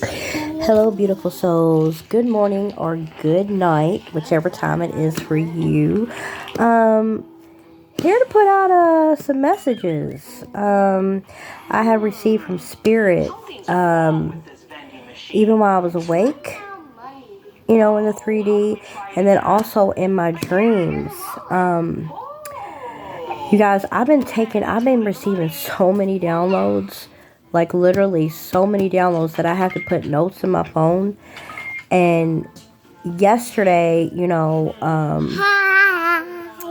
Hello, beautiful souls. Good morning or good night, whichever time it is for you. Um, Here to put out some messages. I have received from Spirit. Even while I was awake, in the 3D, and then also in my dreams. You guys, I've been receiving so many downloads, like literally so many downloads that I have to put notes in my phone. And yesterday,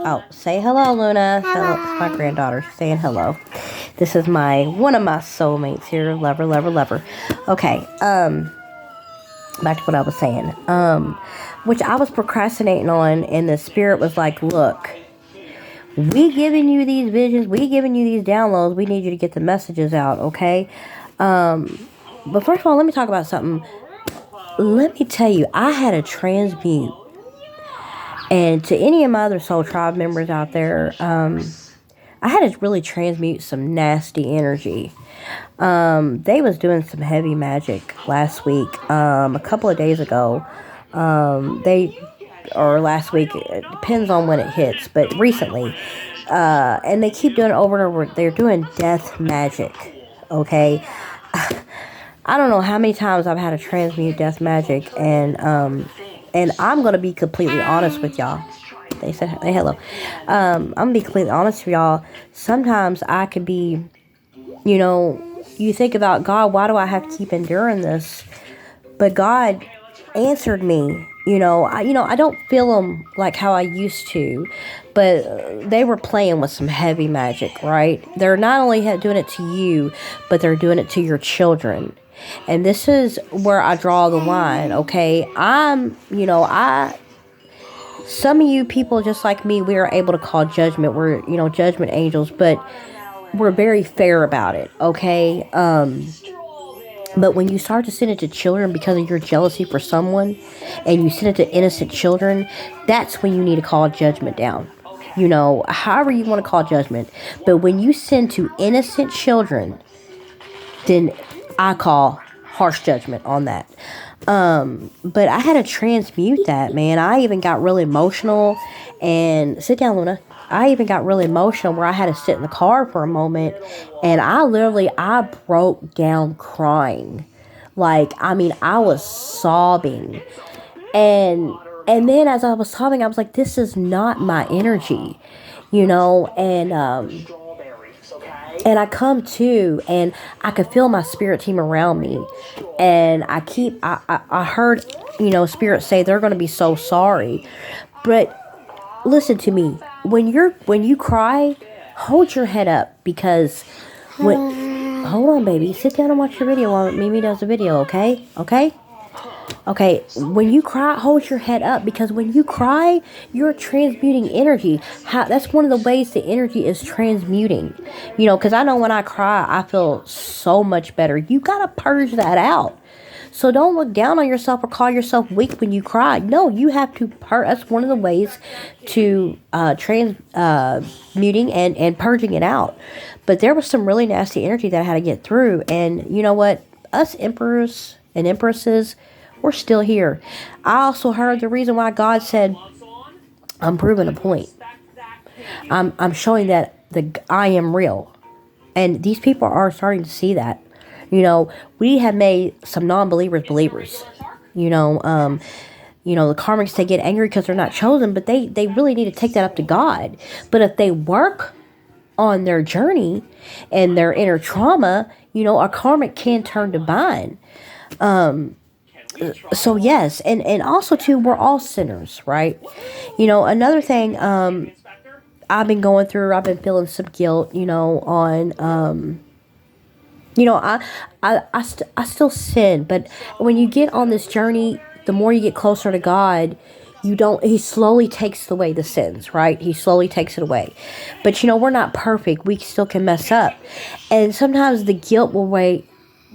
oh, say hello, Luna. Hello, it's my granddaughter saying hello. This is one of my soulmates here, lover, lover, lover. Okay, back to what I was saying. Which I was procrastinating on, and the spirit was like, look, we giving you these visions, we giving you these downloads, we need you to get the messages out, okay? But first of all, let me talk about something. Let me tell you, I had a transmute. And to any of my other soul tribe members out there, I had to really transmute some nasty energy. They was doing some heavy magic last week, a couple of days ago. Or last week, it depends on when it hits, but recently. And they keep doing it over and over. They're doing death magic, okay? I don't know how many times I've had to transmute death magic, and I'm gonna be completely honest with y'all. They said, hey, hello. I'm gonna be completely honest with y'all. Sometimes I could be, you think about, God, why do I have to keep enduring this? But God answered me. I don't feel them like how I used to, but they were playing with some heavy magic, right? They're not only doing it to you, but they're doing it to your children. And this is where I draw the line, okay? Some of you people just like me, we are able to call judgment. We're, judgment angels, but we're very fair about it, okay? But when you start to send it to children because of your jealousy for someone, and you send it to innocent children, that's when you need to call judgment down. However you want to call judgment. But when you send to innocent children, then I call harsh judgment on that. But I had to transmute that, man. I even got really emotional. And sit down, Luna. I even got really emotional where I had to sit in the car for a moment, and I broke down crying. I was sobbing. And then as I was sobbing, I was like, this is not my energy, and I come to, and I could feel my spirit team around me. And I heard, spirit say they're going to be so sorry. But listen to me. When you cry, hold your head up, because hold on, baby. Sit down and watch your video while Mimi does the video, okay? Okay, when you cry, hold your head up, because when you cry, you're transmuting energy. That's one of the ways the energy is transmuting. Because I know when I cry, I feel so much better. You gotta purge that out. So don't look down on yourself or call yourself weak when you cry. No, you have to that's one of the ways to transmuting and purging it out. But there was some really nasty energy that I had to get through. And you know what? Us emperors and empresses, we're still here. I also heard the reason why God said, I'm proving a point. I'm showing that I am real. And these people are starting to see that. We have made some non-believers believers. The karmics, they get angry because they're not chosen, but they really need to take that up to God. But if they work on their journey and their inner trauma, a karmic can turn divine. So yes, and also too, we're all sinners, right? Another thing, I've been feeling some guilt, on, I still sin, but when you get on this journey, the more you get closer to God, he slowly takes away the sins, right? He slowly takes it away. But we're not perfect. We still can mess up. And sometimes the guilt will weigh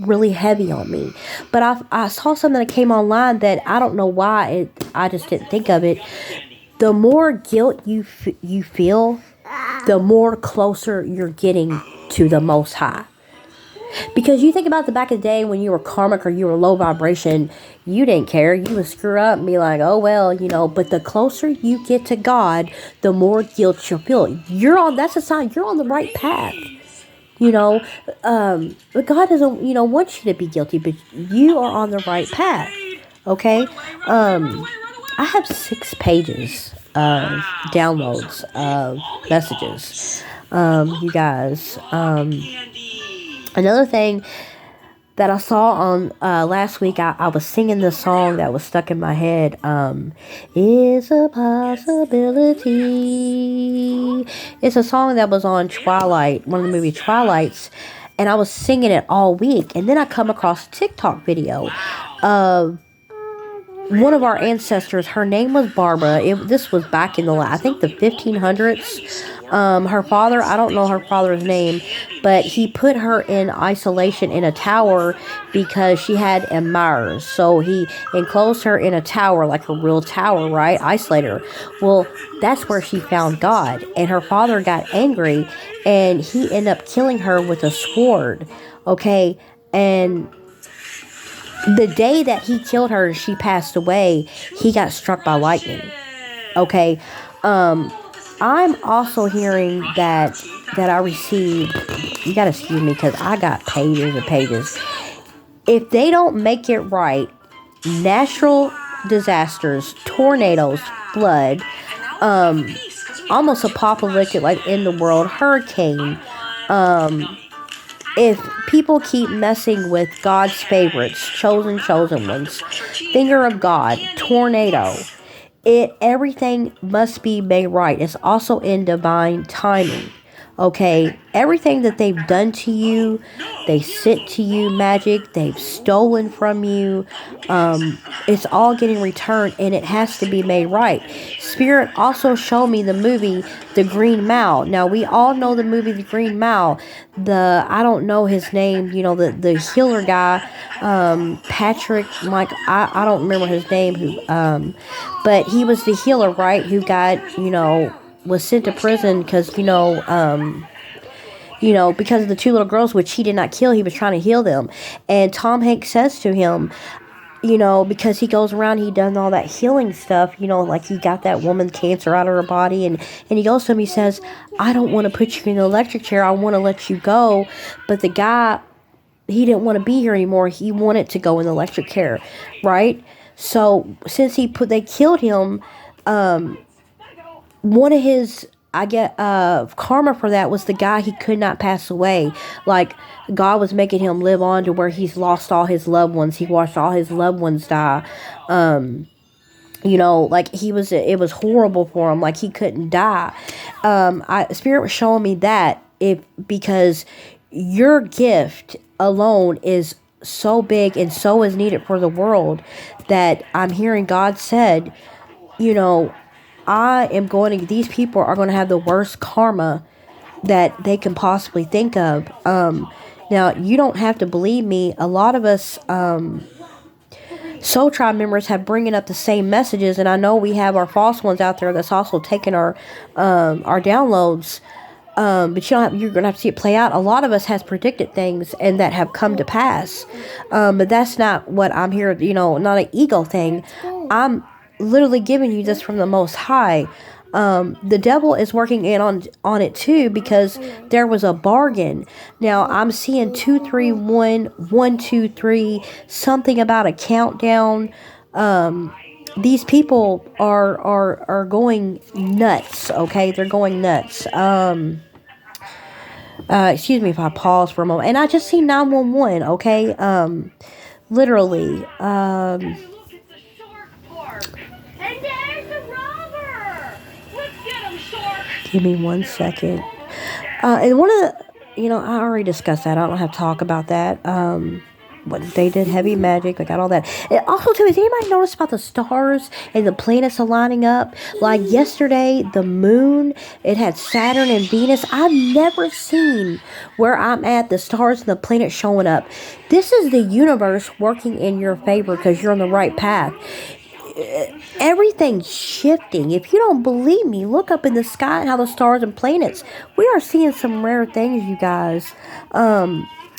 really heavy on me. But I saw something that came online that I don't know why I just didn't think of it. The more guilt you feel, the more closer you're getting to the Most High. Because you think about the back of the day when you were karmic or you were low vibration, you didn't care. You would screw up and be like, oh, well, but the closer you get to God, the more guilt you'll feel. That's a sign you're on the right path. But God doesn't, want you to be guilty, but you are on the right path. Okay? I have 6 pages of downloads of messages. You guys. Another thing that I saw on last week, I was singing this song that was stuck in my head. Is a possibility. It's a song that was on Twilight, one of the movie Twilights, and I was singing it all week. And then I come across a TikTok video of one of our ancestors. Her name was Barbara. This was back in I think the 1500s. Her father, I don't know her father's name, but he put her in isolation in a tower because she had admirers. So he enclosed her in a tower, like a real tower, right? Isolated her. Well, that's where she found God. And her father got angry and he ended up killing her with a sword. Okay? And the day that he killed her, she passed away, he got struck by lightning. Okay? I'm also hearing that I received, you gotta excuse me because I got pages and pages. If they don't make it right, natural disasters, tornadoes, flood, almost apocalyptic, like in the world, hurricane, if people keep messing with God's favorites, chosen ones, finger of God, tornado, everything must be made right. It's also in divine timing. Okay, everything that they've done to you, they sent to you magic, they've stolen from you, it's all getting returned and it has to be made right. Spirit also showed me the movie The Green Mile. Now we all know the movie The Green Mile. I don't know his name, the healer guy, Patrick, Mike, I don't remember his name, but he was the healer, right, who got, was sent to prison because, because of the 2 little girls, which he did not kill. He was trying to heal them. And Tom Hanks says to him, because he goes around, he does all that healing stuff, like he got that woman cancer out of her body. And he goes to him, he says, I don't want to put you in the electric chair. I want to let you go. But the guy, he didn't want to be here anymore. He wanted to go in the electric chair, right? So since they killed him, one of his, karma for that was the guy, he could not pass away. Like, God was making him live on to where he's lost all his loved ones. He watched all his loved ones die. Like it was horrible for him. Like he couldn't die. Spirit was showing me that because your gift alone is so big and so is needed for the world that I'm hearing God said, these people are going to have the worst karma that they can possibly think of. Now, you don't have to believe me. A lot of us Soul Tribe members have bringing up the same messages, and I know we have our false ones out there that's also taking our downloads. But you're going to have to see it play out. A lot of us has predicted things and that have come to pass. But that's not what I'm here, not an ego thing. I'm literally giving you this from the Most High. The devil is working in on it too because there was a bargain. Now I'm seeing 231 123 something about a countdown. These people are going nuts. Okay, they're going nuts. Excuse me if I pause for a moment. And I just see 911. Okay, literally. Give me 1 second. And one of the, I already discussed that. I don't have to talk about that. What they did, heavy magic, they got all that. And also, too, has anybody noticed about the stars and the planets aligning up? Like yesterday, the moon, it had Saturn and Venus. I've never seen where I'm at, the stars and the planets showing up. This is the universe working in your favor because you're on the right path. Everything's shifting. If you don't believe me, look up in the sky and how the stars and planets. We are seeing some rare things, you guys.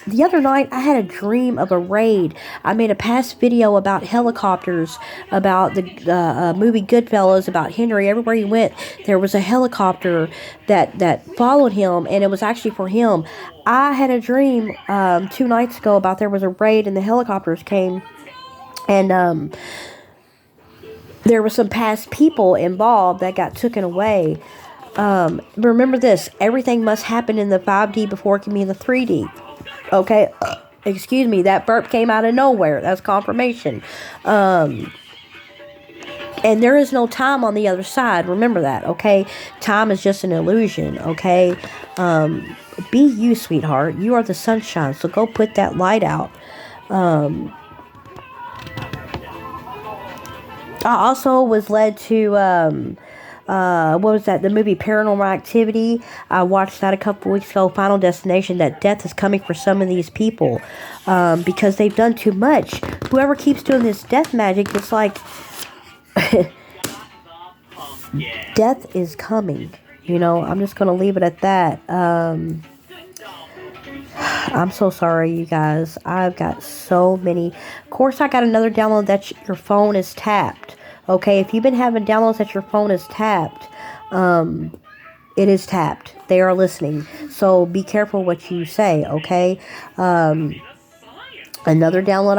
The other night, I had a dream of a raid. I made a past video about helicopters, about the movie Goodfellas, about Henry. Everywhere he went, there was a helicopter that followed him, and it was actually for him. I had a dream 2 nights ago about there was a raid, and the helicopters came, and there were some past people involved that got taken away. Remember this: everything must happen in the 5D before it can be in the 3D. Okay, excuse me, that burp came out of nowhere. That's confirmation. And there is no time on the other side. Remember that, okay? Time is just an illusion, okay? Be you, sweetheart. You are the sunshine, so go put that light out. I also was led to what was that? The movie Paranormal Activity. I watched that a couple weeks ago. Final Destination. That death is coming for some of these people because they've done too much. Whoever keeps doing this death magic, it's like death is coming. You know, I'm just gonna leave it at that. I'm so sorry, you guys. I've got so many. Of course, I got another download that your phone is tapped. Okay, if you've been having downloads that your phone is tapped, it is tapped. They are listening. So be careful what you say, okay? Another download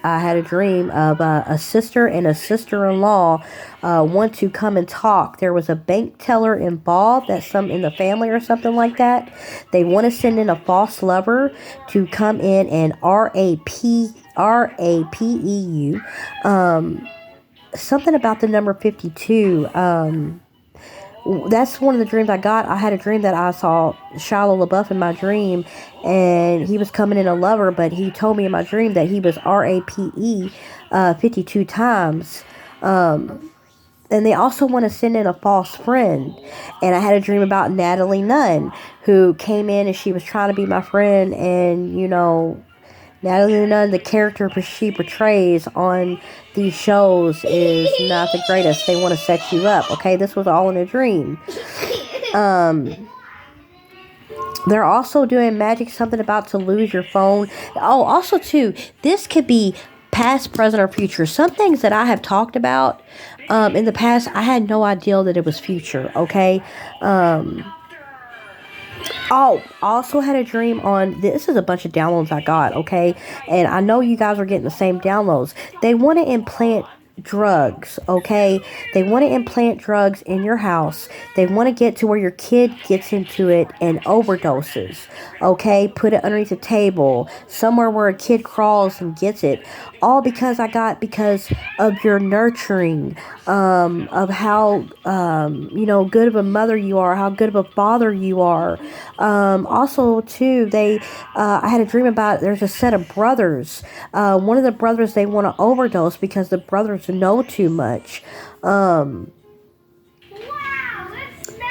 I had a dream of a sister and a sister-in-law want to come and talk. There was a bank teller involved, that's some in the family or something like that. They want to send in a false lover to come in and RAPEU. Something about the number 52. That's one of the dreams I got. I had a dream that I saw Shia LaBeouf in my dream, and he was coming in a lover, but he told me in my dream that he was RAPE 52 times. And they also want to send in a false friend. And I had a dream about Natalie Nunn, who came in and she was trying to be my friend, and, you know, Natalie Nunn, the character she portrays on these shows is not the greatest. They want to set you up, okay? This was all in a dream. They're also doing magic, something about to lose your phone. Oh, also, too, this could be past, present, or future. Some things that I have talked about in the past, I had no idea that it was future, okay? Oh, I also had a dream on, this is a bunch of downloads I got, okay? And I know you guys are getting the same downloads. They want to implant drugs, okay? They want to implant drugs in your house. They want to get to where your kid gets into it and overdoses, okay? Put it underneath the table, somewhere where a kid crawls and gets it. All because of your nurturing, of how, you know, good of a mother you are, how good of a father you are. Also, too, I had a dream about, there's a set of brothers. One of the brothers, they want to overdose because the brothers know too much. There's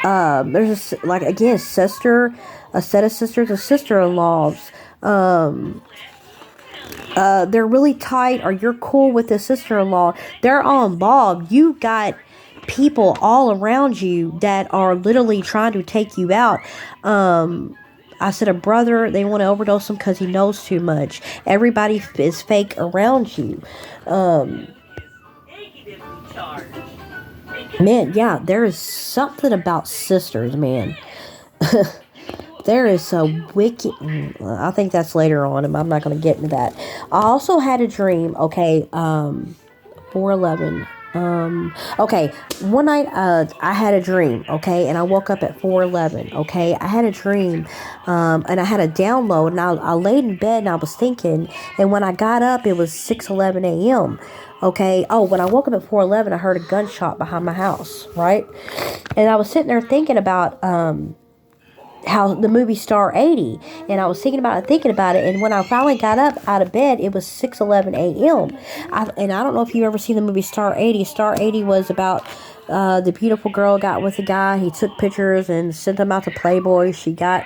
a sister, a set of sisters, and sister-in-laws. They're really tight, or you're cool with the sister-in-law. They're all involved. You got people all around you that are literally trying to take you out. I said a brother, they want to overdose him because he knows too much. Everybody is fake around you. Man, yeah, there is something about sisters, man. There is a wicked, I think that's later on, and I'm not going to get into that. I also had a dream, okay, 411. Okay, one night, I had a dream, okay, and I woke up at 411, okay. I had a dream, and I had a download, and I laid in bed, and I was thinking, and when I got up, it was 6:11 a.m., okay. Oh, when I woke up at 411, I heard a gunshot behind my house, right? And I was sitting there thinking about, how the movie Star 80, and I was thinking about it, and when I finally got up out of bed, it was 6:11 a.m. And I don't know if you've ever seen the movie Star 80. Star 80 was about the beautiful girl got with the guy. He took pictures and sent them out to Playboy. She got,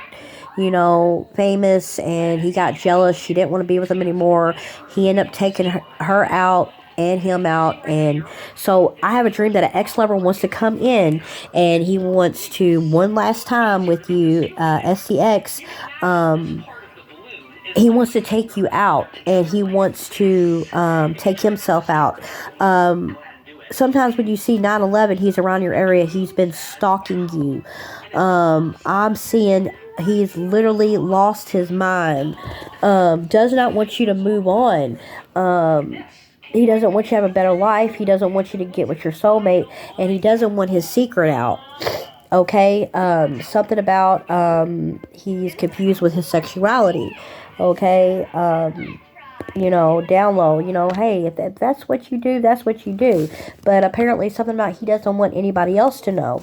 you know, famous, and he got jealous. She didn't want to be with him anymore. He ended up taking her out and him out. And so I have a dream that an ex-lover wants to come in, and he wants to one last time with you, SCX, he wants to take you out, and he wants to take himself out. Sometimes when you see 9/11, he's around your area. He's been stalking you. I'm seeing he's literally lost his mind. Does not want you to move on. He doesn't want you to have a better life. He doesn't want you to get with your soulmate, and he doesn't want his secret out. Okay, something about he's confused with his sexuality. Okay, down low, hey, if that's what you do, that's what you do. But apparently something about he doesn't want anybody else to know.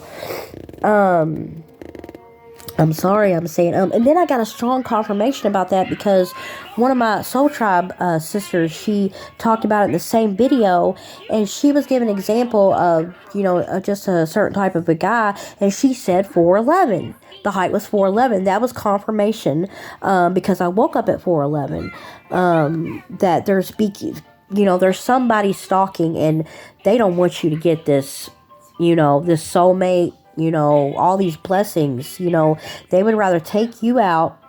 I'm sorry, I'm saying, and then I got a strong confirmation about that because one of my Soul Tribe sisters, she talked about it in the same video, and she was giving an example of, just a certain type of a guy, and she said 4'11". The height was 4'11". That was confirmation, because I woke up at 4'11". That there's somebody stalking, and they don't want you to get this, this soulmate, all these blessings. They would rather take you out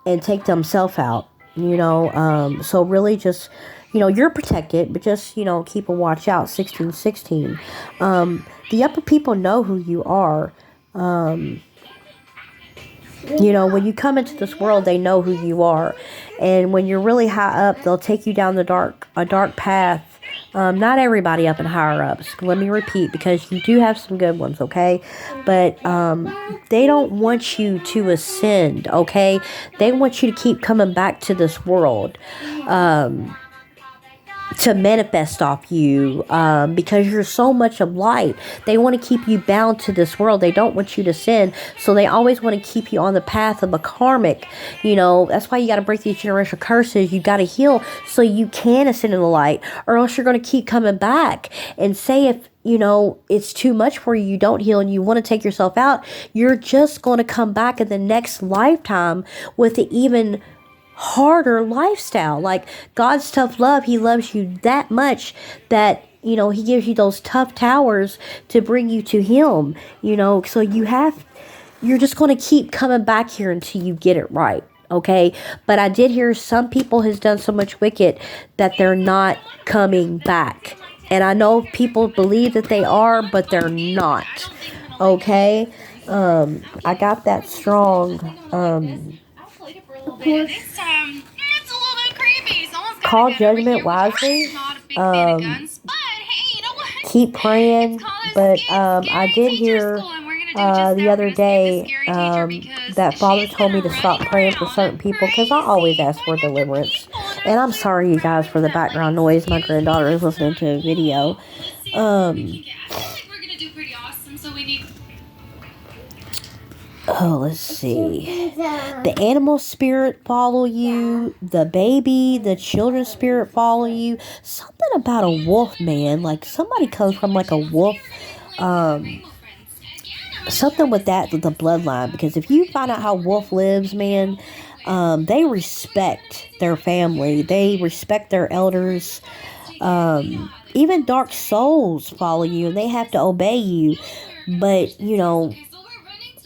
and take themselves out, so really just, you're protected, but just, keep a watch out. 1616. The upper people know who you are. When you come into this world, they know who you are. And when you're really high up, they'll take you down a dark path. Not everybody up and higher ups. Let me repeat, because you do have some good ones, okay? But they don't want you to ascend, okay? They want you to keep coming back to this world. To manifest off you, because you're so much of light. They want to keep you bound to this world. They don't want you to sin, so they always want to keep you on the path of a karmic. That's why you got to break these generational curses. You got to heal so you can ascend in the light, or else you're going to keep coming back. And say if it's too much for you, you don't heal, and you want to take yourself out, you're just going to come back in the next lifetime with an even harder lifestyle. Like God's tough love, he loves you that much that he gives you those tough towers to bring you to him. So you're just going to keep coming back here until you get it right. Okay, but I did hear some people has done so much wicked that they're not coming back, and I know people believe that they are, but they're not. Okay, I got that strong. It's a little bit creepy. Call judgment wisely. Keep praying. But I did hear the other day that Father told me to stop praying for certain people, because I always ask for deliverance. And I'm sorry, you guys, for the background noise. My granddaughter is listening to a video. Let's see. The animal spirit follow you. The baby, the children's spirit follow you. Something about a wolf, man. Like somebody comes from like a wolf. Something with that, with the bloodline. Because if you find out how wolf lives, man, they respect their family. They respect their elders. Even dark souls follow you, and they have to obey you. But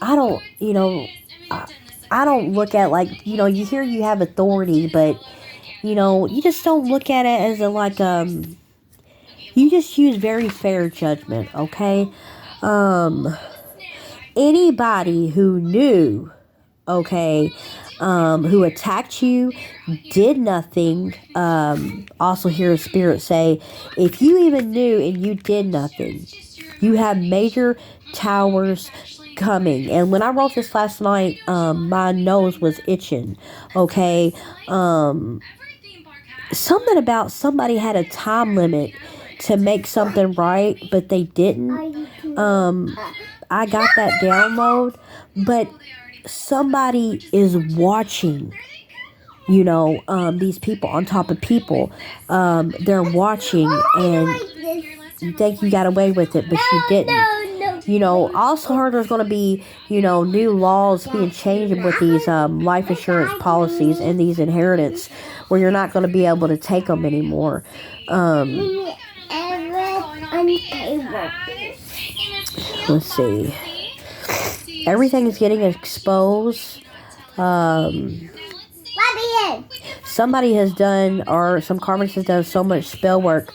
I don't look at like, you hear you have authority, but you just don't look at it as you just use very fair judgment. Okay. Anybody who knew, okay, who attacked you, did nothing. Also hear a spirit say, if you even knew and you did nothing, you have major towers coming. And when I wrote this last night, my nose was itching. Okay. Something about somebody had a time limit to make something right, but they didn't. I got that download, but somebody is watching, these people on top of people. They're watching, and you think you got away with it, but you didn't. Also heard there's going to be, new laws being changed with these life insurance policies and these inheritance, where you're not going to be able to take them anymore. Let's see. Everything is getting exposed. Somebody has done, or some karmics has done so much spell work.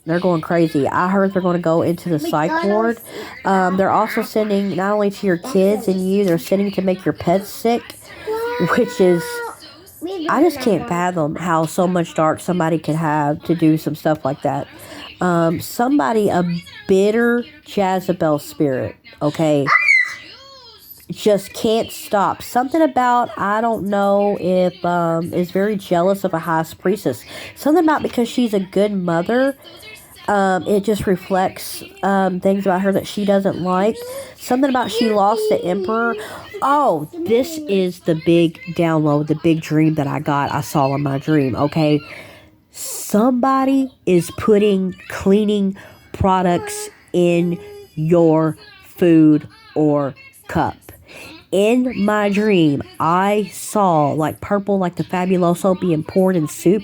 They're going crazy. I heard they're going to go into the psych ward. They're also sending not only to your kids and you, they're sending to make your pets sick, which is, I just can't fathom how so much dark somebody can have to do some stuff like that. Somebody, a bitter Jezebel spirit, okay, just can't stop. Something about, I don't know if, is very jealous of a high priestess. Something about, because she's a good mother, it just reflects things about her that she doesn't like. Something about she lost the emperor. Oh, this is the big download, the big dream that I saw in my dream, okay? Somebody is putting cleaning products in your food or cup. In my dream, I saw like purple, like the Fabuloso being poured in soup.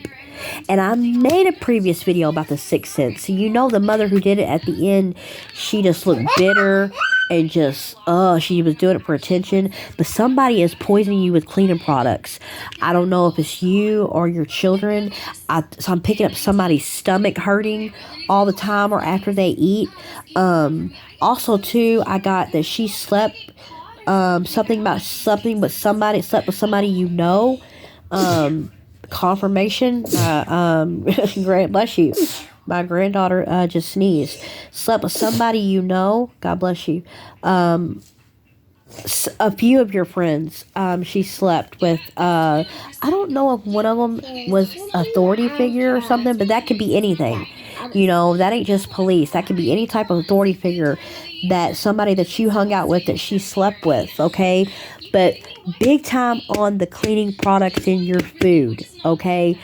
And I made a previous video about the sixth sense. So you know the mother who did it at the end, she just looked bitter and just, she was doing it for attention. But somebody is poisoning you with cleaning products. I don't know if it's you or your children. So I'm picking up somebody's stomach hurting all the time or after they eat. Also, too, I got that she slept, something with somebody you know. Confirmation. Bless you. My granddaughter just sneezed. Slept with somebody you know. God bless you. A few of your friends. She slept with. I don't know if one of them was authority figure or something, but that could be anything. You know, that ain't just police. That could be any type of authority figure that somebody that you hung out with that she slept with, okay? But big time on the cleaning products in your food, okay?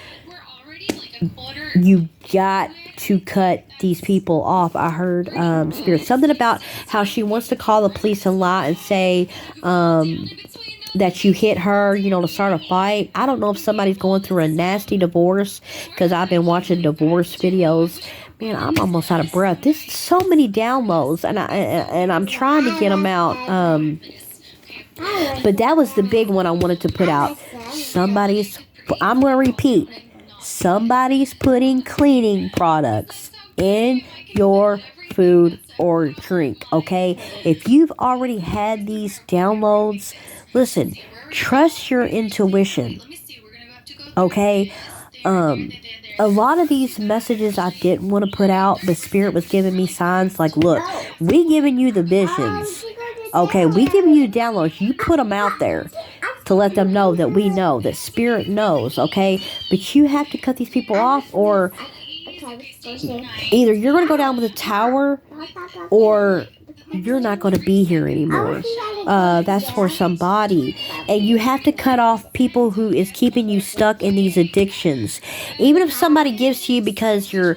You got to cut these people off. I heard Spirit something about how she wants to call the police and lie and say that you hit her, you know, to start a fight. I don't know if somebody's going through a nasty divorce, because I've been watching divorce videos. Man, I'm almost out of breath. There's so many downloads, and I'm trying to get them out. But that was the big one I wanted to put out. I'm going to repeat. Somebody's putting cleaning products in your food or drink, okay? If you've already had these downloads, listen, trust your intuition, okay? A lot of these messages I didn't want to put out, but Spirit was giving me signs like, look, we giving you the visions, okay? We giving you downloads. You put them out there to let them know that we know, that Spirit knows, okay? But you have to cut these people off, or either you're going to go down with a tower, or you're not going to be here anymore. That's for somebody. And you have to cut off people who is keeping you stuck in these addictions. Even if somebody gives to you because you're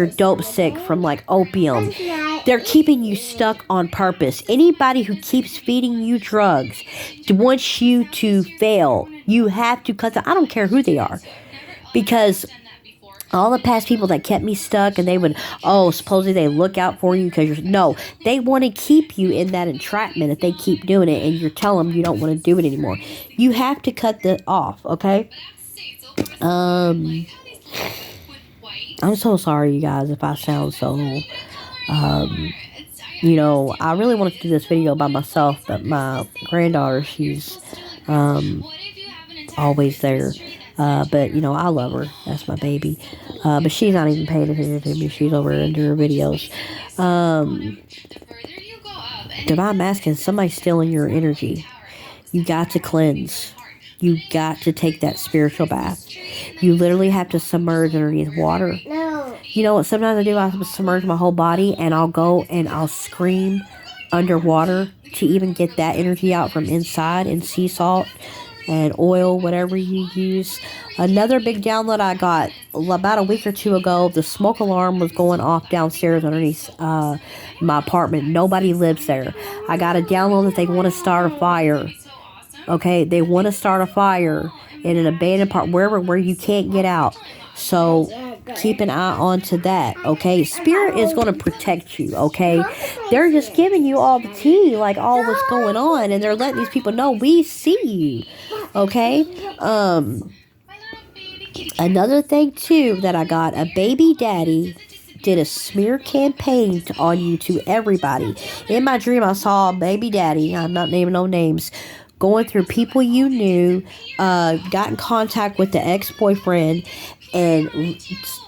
dope sick from like opium, they're keeping you stuck on purpose. Anybody who keeps feeding you drugs wants you to fail. You have to cut them. I don't care who they are, because all the past people that kept me stuck, and they would, supposedly they look out for you because they want to keep you in that entrapment if they keep doing it, and you're telling them you don't want to do it anymore. You have to cut that off, okay? I'm so sorry, you guys, if I sound so, I really wanted to do this video by myself, but my granddaughter, she's, always there. But, I love her. That's my baby. But she's not even paying attention to me. She's over into her videos. Divine Masculine, somebody's stealing your energy. You got to cleanse. You got to take that spiritual bath. You literally have to submerge underneath water. You know what sometimes I do? I submerge my whole body, and I'll go and I'll scream underwater to even get that energy out from inside, in sea salt and oil, whatever you use. Another big download I got about a week or two ago, the smoke alarm was going off downstairs underneath my apartment. Nobody lives there. I got a download that they want to start a fire. Okay, they want to start a fire in an abandoned part, where you can't get out. So keep an eye on to that, okay? Spirit is going to protect you, okay? They're just giving you all the tea, like all what's going on, and they're letting these people know, we see you. Okay? Another thing too that I got, a baby daddy did a smear campaign on you to everybody. In my dream, I saw a baby daddy, I'm not naming no names, going through people you knew, got in contact with the ex-boyfriend, and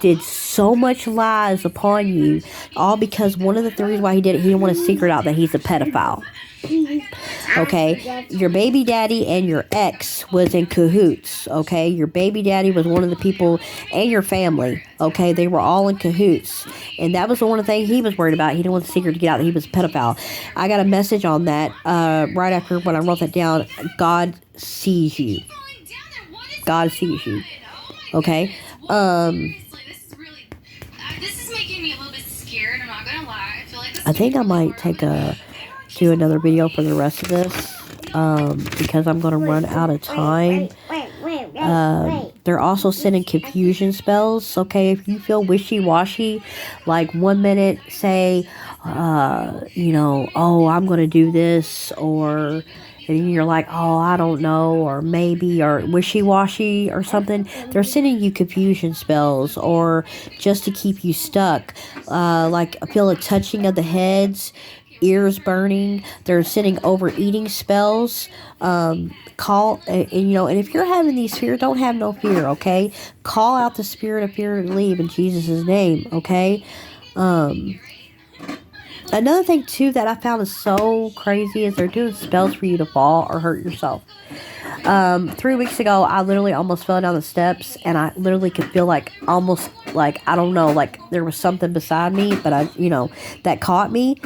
did so much lies upon you, all because one of the reasons why he did it, he didn't want a secret out that he's a pedophile. Okay, your baby daddy and your ex was in cahoots. Okay, your baby daddy was one of the people, and your family. Okay, they were all in cahoots, and that was the one thing he was worried about. He didn't want the secret to get out that he was a pedophile. I got a message on that right after when I wrote that down. God sees you. God sees you. Okay. This is making me a little bit scared. I'm not gonna lie. I feel like I think I might do another video for the rest of this because I'm going to run out of time. They're also sending confusion spells. Okay, if you feel wishy-washy, like 1 minute say, oh, I'm going to do this, or and you're like, oh, I don't know, or maybe, or wishy-washy or something, they're sending you confusion spells, or just to keep you stuck. Like, I feel a touching of the heads, ears burning. They're sending overeating spells. And if you're having these fears, don't have no fear, okay? Call out the spirit of fear to leave in Jesus' name, okay? Another thing, too, that I found is so crazy is they're doing spells for you to fall or hurt yourself. 3 weeks ago, I literally almost fell down the steps, and I literally could feel almost I don't know, like there was something beside me, but that caught me.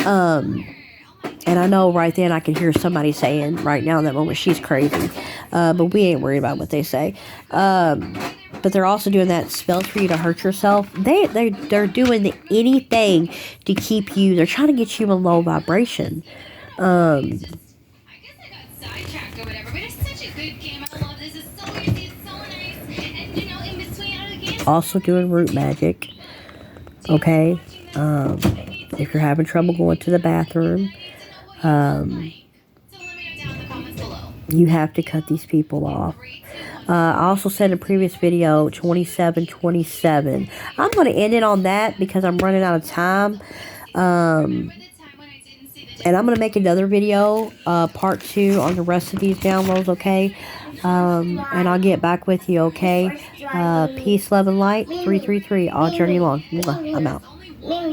And I know right then I could hear somebody saying right now in that moment, she's crazy. But we ain't worried about what they say. But they're also doing that spells for you to hurt yourself. They're doing anything to keep you. They're trying to get you in low vibration. I guess I got sidetracked or whatever, but it's such a good game. I love this. It's so easy. It's so nice. And in between all the games. Also doing root magic. Okay. If you're having trouble going to the bathroom, you have to cut these people off. I also said in a previous video, 2727. I'm going to end it on that because I'm running out of time. And I'm going to make another video, part 2, on the rest of these downloads, okay? And I'll get back with you, okay? Peace, love, and light. 333. All journey long. I'm out.